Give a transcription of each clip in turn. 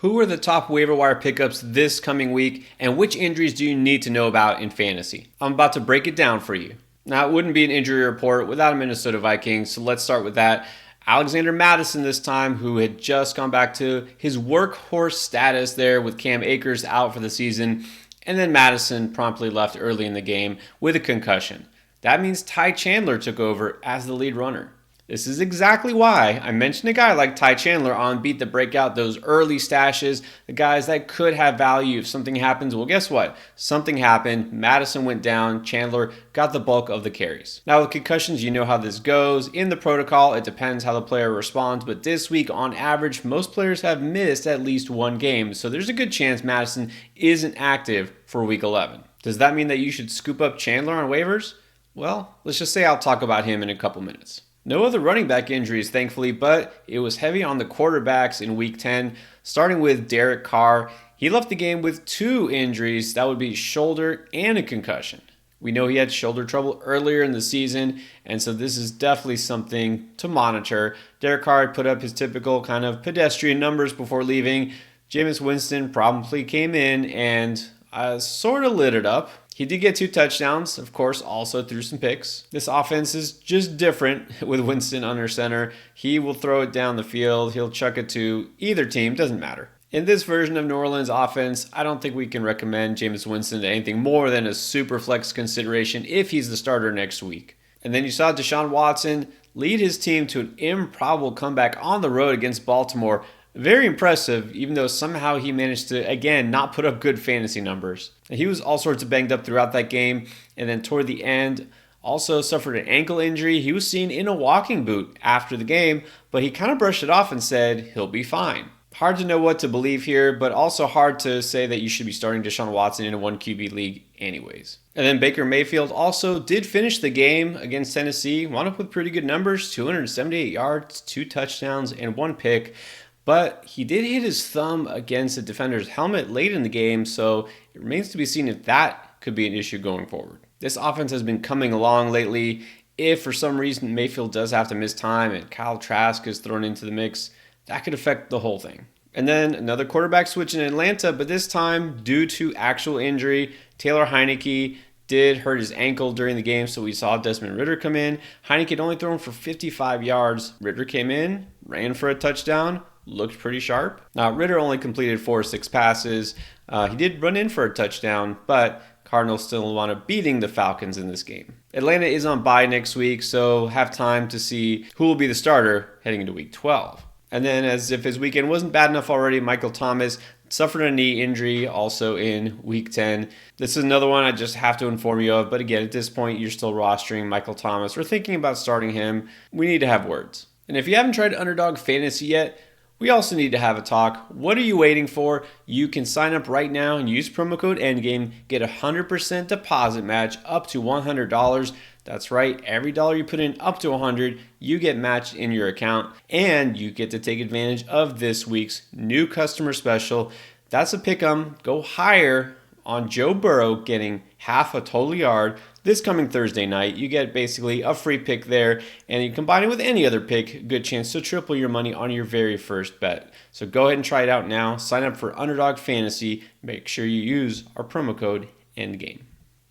Who are the top waiver wire pickups this coming week, and which injuries do you need to know about in fantasy? I'm about to break it down for you. Now, it wouldn't be an injury report without a Minnesota Vikings, so let's start with that. Alexander Mattison this time, who had just gone back to his workhorse status there with Cam Akers out for the season, and then Mattison promptly left early in the game with a concussion. That means Ty Chandler took over as the lead runner. This is exactly why I mentioned a guy like Ty Chandler on Beat the Breakout, those early stashes, the guys that could have value if something happens. Well, guess what? Something happened. Mattison went down. Chandler got the bulk of the carries. Now, with concussions, you know how this goes. In the protocol, it depends how the player responds, but this week, on average, most players have missed at least one game, so there's a good chance Mattison isn't active for Week 11. Does that mean that you should scoop up Chandler on waivers? Well, let's just say I'll talk about him in a couple minutes. No other running back injuries, thankfully, but it was heavy on the quarterbacks in Week 10, starting with Derek Carr. He left the game with 2 injuries. That would be shoulder and a concussion. We know he had shoulder trouble earlier in the season, and so this is definitely something to monitor. Derek Carr put up his typical kind of pedestrian numbers before leaving. Jameis Winston promptly came in and sort of lit it up. He did get 2 touchdowns, of course, also threw some picks. This offense is just different with Winston under center. He will throw it down the field. He'll chuck it to either team, doesn't matter. In this version of New Orleans offense, I don't think we can recommend Jameis Winston to anything more than a super flex consideration if he's the starter next week. And then you saw Deshaun Watson lead his team to an improbable comeback on the road against Baltimore. Very impressive, even though somehow he managed to, again, not put up good fantasy numbers. He was all sorts of banged up throughout that game, and then toward the end, also suffered an ankle injury. He was seen in a walking boot after the game, but he kind of brushed it off and said he'll be fine. Hard to know what to believe here, but also hard to say that you should be starting Deshaun Watson in a 1 QB league anyways. And then Baker Mayfield also did finish the game against Tennessee, wound up with pretty good numbers, 278 yards, 2 touchdowns, and 1 pick. But he did hit his thumb against a defender's helmet late in the game, so it remains to be seen if that could be an issue going forward. This offense has been coming along lately. If for some reason Mayfield does have to miss time and Kyle Trask is thrown into the mix, that could affect the whole thing. And then another quarterback switch in Atlanta, but this time due to actual injury, Taylor Heinicke did hurt his ankle during the game, so we saw Desmond Ridder come in. Heinicke had only thrown for 55 yards. Ridder came in, ran for a touchdown, looked pretty sharp. Now, Ridder only completed 4 or 6 passes. He did run in for a touchdown, but Cardinals still want to beating the Falcons in this game. Atlanta is on bye next week, so have time to see who will be the starter heading into Week 12. And then, as if his weekend wasn't bad enough already, Michael Thomas suffered a knee injury also in Week 10. This is another one I just have to inform you of, but again, at this point, you're still rostering Michael Thomas or thinking about starting him. We need to have words. And if you haven't tried Underdog Fantasy yet, we also need to have a talk. What are you waiting for? You can sign up right now and use promo code ENDGAME, get a 100% deposit match up to $100. That's right, every dollar you put in up to $100, you get matched in your account, and you get to take advantage of this week's new customer special. That's a pick'em. Go higher on Joe Burrow getting half a total yard this coming Thursday night. You get basically a free pick there, and you combine it with any other pick, good chance to triple your money on your very first bet. So go ahead and try it out now. Sign up for Underdog Fantasy. Make sure you use our promo code ENDGAME.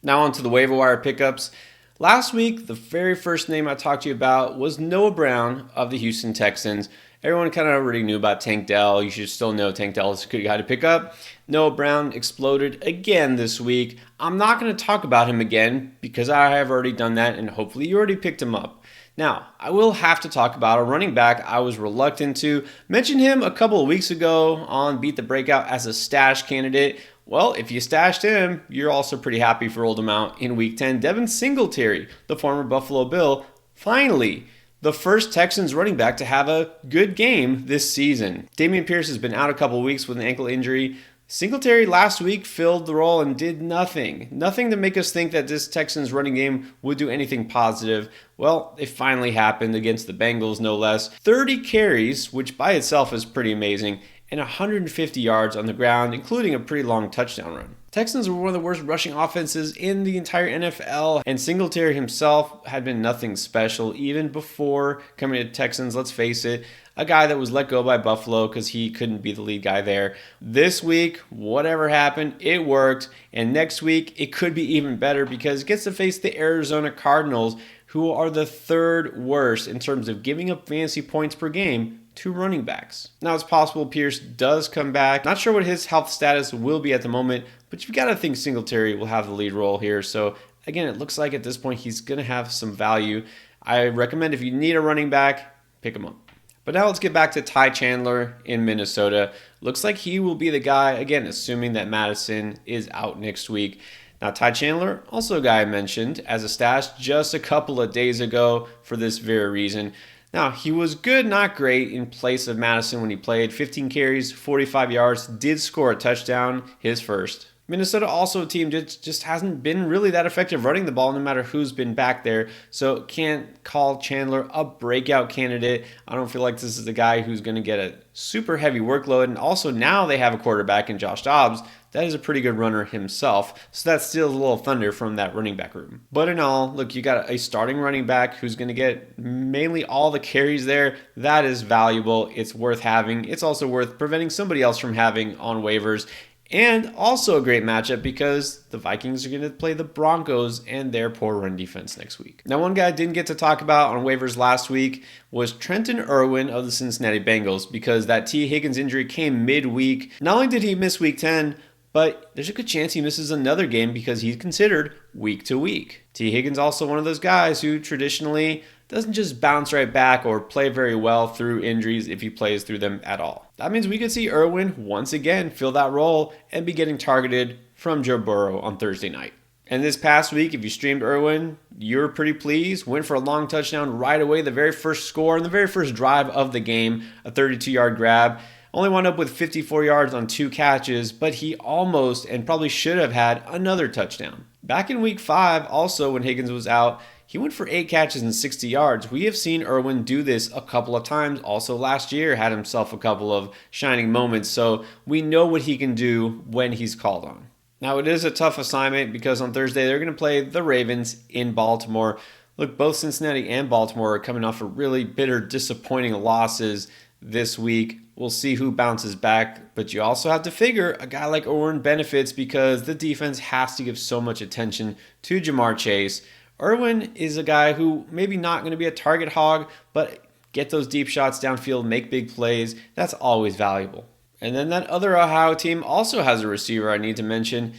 Now on to the waiver wire pickups. Last week, the very first name I talked to you about was Noah Brown of the Houston Texans. Everyone kind of already knew about Tank Dell. You should still know Tank Dell is a good guy to pick up. Noah Brown exploded again this week. I'm not going to talk about him again because I have already done that, and hopefully you already picked him up. Now, I will have to talk about a running back I was reluctant to mention him a couple of weeks ago on Beat the Breakout as a stash candidate. Well, if you stashed him, you're also pretty happy for rolled him out in Week 10. Devin Singletary, the former Buffalo Bill, finally the first Texans running back to have a good game this season. Dameon Pierce has been out a couple of weeks with an ankle injury. Singletary last week filled the role and did nothing. Nothing to make us think that this Texans running game would do anything positive. Well, it finally happened against the Bengals, no less. 30 carries, which by itself is pretty amazing, and 150 yards on the ground, including a pretty long touchdown run. Texans were one of the worst rushing offenses in the entire NFL, and Singletary himself had been nothing special even before coming to Texans, let's face it. a guy that was let go by Buffalo because he couldn't be the lead guy there. This week, whatever happened, it worked. And next week, it could be even better because it gets to face the Arizona Cardinals, who are the third worst in terms of giving up fantasy points per game to running backs. Now, it's possible Pierce does come back. Not sure what his health status will be at the moment, but you've got to think Singletary will have the lead role here. So again, it looks like at this point he's going to have some value. I recommend if you need a running back, pick him up. But now let's get back to Ty Chandler in Minnesota. Looks like he will be the guy, again, assuming that Madison is out next week. Now, Ty Chandler, also a guy I mentioned as a stash just a couple of days ago for this very reason. Now, he was good, not great, in place of Madison when he played. 15 carries, 45 yards, did score a touchdown, his first. Minnesota also a team that just hasn't been really that effective running the ball no matter who's been back there. So can't call Chandler a breakout candidate. I don't feel like this is the guy who's going to get a super heavy workload. And also now they have a quarterback in Josh Dobbs. That is a pretty good runner himself. So that steals a little thunder from that running back room. But in all, look, you got a starting running back who's going to get mainly all the carries there. That is valuable. It's worth having. It's also worth preventing somebody else from having on waivers. And also a great matchup because the Vikings are going to play the Broncos and their poor run defense next week. Now, one guy I didn't get to talk about on waivers last week was Trenton Irwin of the Cincinnati Bengals because that T. Higgins injury came midweek. Not only did he miss week 10, but there's a good chance he misses another game because he's considered week to week. T. Higgins also one of those guys who traditionally doesn't just bounce right back or play very well through injuries if he plays through them at all. That means we could see Irwin once again fill that role and be getting targeted from Joe Burrow on Thursday night. And this past week, if you streamed Irwin, you're pretty pleased. Went for a long touchdown right away, the very first score and the very first drive of the game, a 32-yard grab. Only wound up with 54 yards on 2 catches, but he almost and probably should have had another touchdown. Back in week 5, also when Higgins was out, he went for 8 catches and 60 yards. We have seen Irwin do this a couple of times. Also last year had himself a couple of shining moments, so we know what he can do when he's called on. Now it is a tough assignment because on Thursday they're going to play the Ravens in Baltimore. Look, both Cincinnati and Baltimore are coming off of really bitter, disappointing losses this week. We'll see who bounces back, but you also have to figure a guy like Irwin benefits because the defense has to give so much attention to Jamar Chase. Irwin is a guy who maybe not going to be a target hog, but get those deep shots downfield, make big plays. That's always valuable. And then that other Ohio team also has a receiver I need to mention.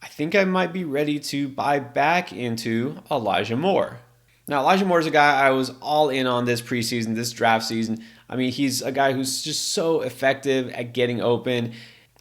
I think I might be ready to buy back into Elijah Moore. Now, Elijah Moore is a guy I was all in on this preseason, this draft season. I mean, he's a guy who's just so effective at getting open.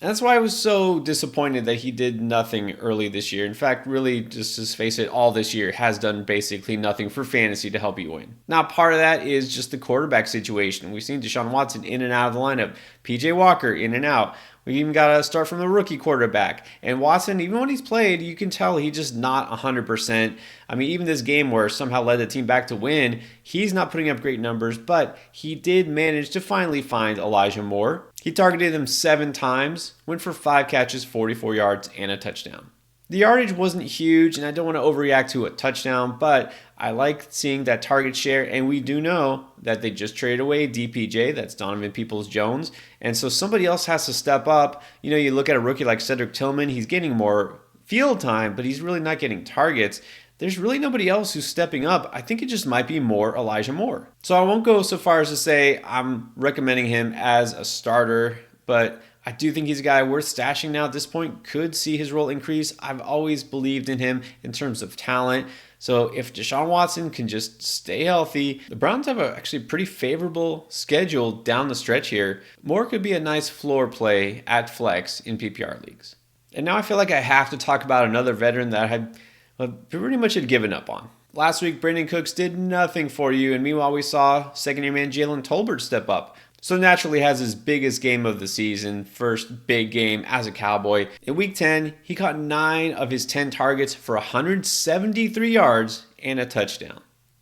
And that's why I was so disappointed that he did nothing early this year. In fact, really, just to face it, all this year has done basically nothing for fantasy to help you win. Now, part of that is just the quarterback situation. We've seen Deshaun Watson in and out of the lineup, PJ Walker in and out. We even got to start from the rookie quarterback. And Watson, even when he's played, you can tell he's just not 100%. I mean, even this game where somehow led the team back to win, he's not putting up great numbers, but he did manage to finally find Elijah Moore. He targeted him 7 times, went for 5 catches, 44 yards, and a touchdown. The yardage wasn't huge, and I don't want to overreact to a touchdown, but I like seeing that target share, and we do know that they just traded away DPJ, that's Donovan Peoples-Jones, and so somebody else has to step up. You know, you look at a rookie like Cedric Tillman, he's getting more field time, but he's really not getting targets. There's really nobody else who's stepping up. I think it just might be more Elijah Moore. So I won't go so far as to say I'm recommending him as a starter, but I do think he's a guy worth stashing now at this point, could see his role increase. I've always believed in him in terms of talent. So if Deshaun Watson can just stay healthy, the Browns have a actually pretty favorable schedule down the stretch here. Moore could be a nice floor play at flex in PPR leagues. And now I feel like I have to talk about another veteran that I had pretty much had given up on. Last week, Brandon Cooks did nothing for you, and meanwhile we saw second-year man Jalen Tolbert step up. So naturally has his biggest game of the season, first big game as a Cowboy. In week 10, he caught 9 of his 10 targets for 173 yards and a touchdown.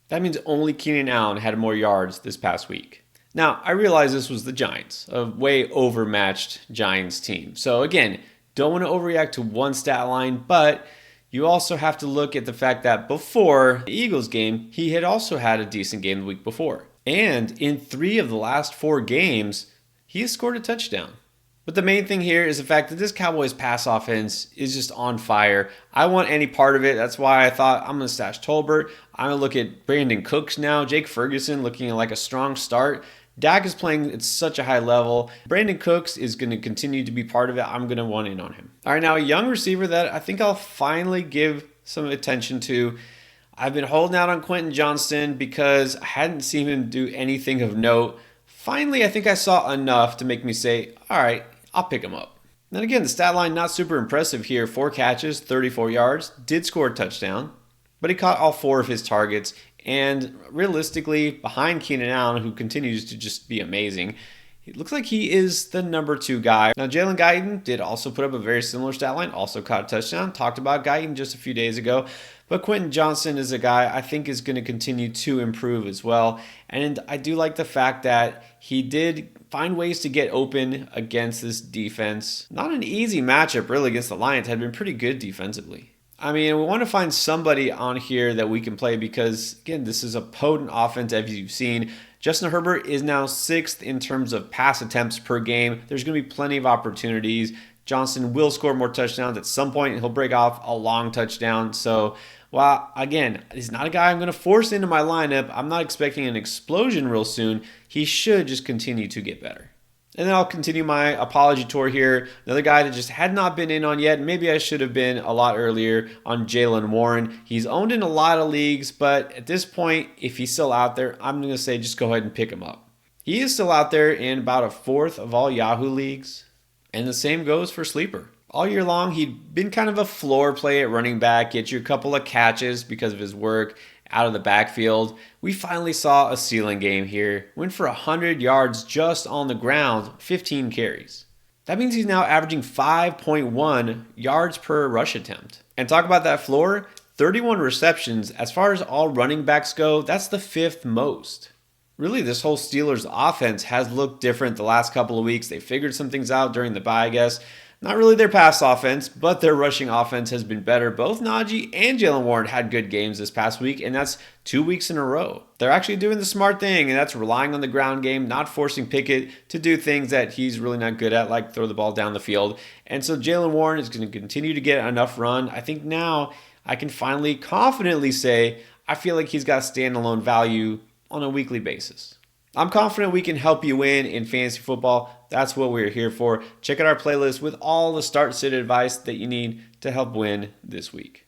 That means only Keenan Allen had more yards this past week. Now, I realize this was the Giants, a way overmatched Giants team. So again, don't want to overreact to one stat line, but you also have to look at the fact that before the Eagles game, he had also had a decent game the week before. And in 3 of the last 4 games, he has scored a touchdown. But the main thing here is the fact that this Cowboys pass offense is just on fire. I want any part of it. That's why I thought I'm going to stash Tolbert. I'm going to look at Brandon Cooks now. Jake Ferguson looking like a strong start. Dak is playing at such a high level. Brandon Cooks is going to continue to be part of it. I'm going to want in on him. All right, now a young receiver that I think I'll finally give some attention to. I've been holding out on Quentin Johnston because I hadn't seen him do anything of note. Finally, I think I saw enough to make me say, all right, I'll pick him up. And again, the stat line not super impressive here. 4 catches, 34 yards, did score a touchdown, but he caught all 4 of his targets. And realistically, behind Keenan Allen, who continues to just be amazing, it looks like he is the number 2 guy. Now, Jalen Guyton did also put up a very similar stat line, also caught a touchdown. Talked about Guyton just a few days ago. But Quentin Johnston is a guy I think is going to continue to improve as well. And I do like the fact that he did find ways to get open against this defense. Not an easy matchup really against the Lions. Had been pretty good defensively. I mean, we want to find somebody on here that we can play because, again, this is a potent offense as you've seen. Justin Herbert is now 6th in terms of pass attempts per game. There's going to be plenty of opportunities. Johnston will score more touchdowns at some point. He'll break off a long touchdown. So, while, again, he's not a guy I'm going to force into my lineup, I'm not expecting an explosion real soon. He should just continue to get better. And then I'll continue my apology tour here. Another guy that just had not been in on yet. Maybe I should have been a lot earlier on Jaylen Warren. He's owned in a lot of leagues, but at this point, if he's still out there, I'm going to say just go ahead and pick him up. He is still out there in about a 4th of all Yahoo leagues. And the same goes for Sleeper. All year long, he'd been kind of a floor play at running back, get you a couple of catches because of his work out of the backfield. We finally saw a ceiling game here. Went for 100 yards just on the ground, 15 carries. That means he's now averaging 5.1 yards per rush attempt. And talk about that floor, 31 receptions. As far as all running backs go, that's the 5th most. Really, this whole Steelers offense has looked different the last couple of weeks. They figured some things out during the bye, I guess. Not really their pass offense, but their rushing offense has been better. Both Najee and Jaylen Warren had good games this past week, and that's 2 weeks in a row. They're actually doing the smart thing, and that's relying on the ground game, not forcing Pickett to do things that he's really not good at, like throw the ball down the field. And so Jaylen Warren is going to continue to get enough run. I think now I can finally confidently say I feel like he's got standalone value on a weekly basis. I'm confident we can help you win in fantasy football. That's what we're here for. Check out our playlist with all the start sit advice that you need to help win this week.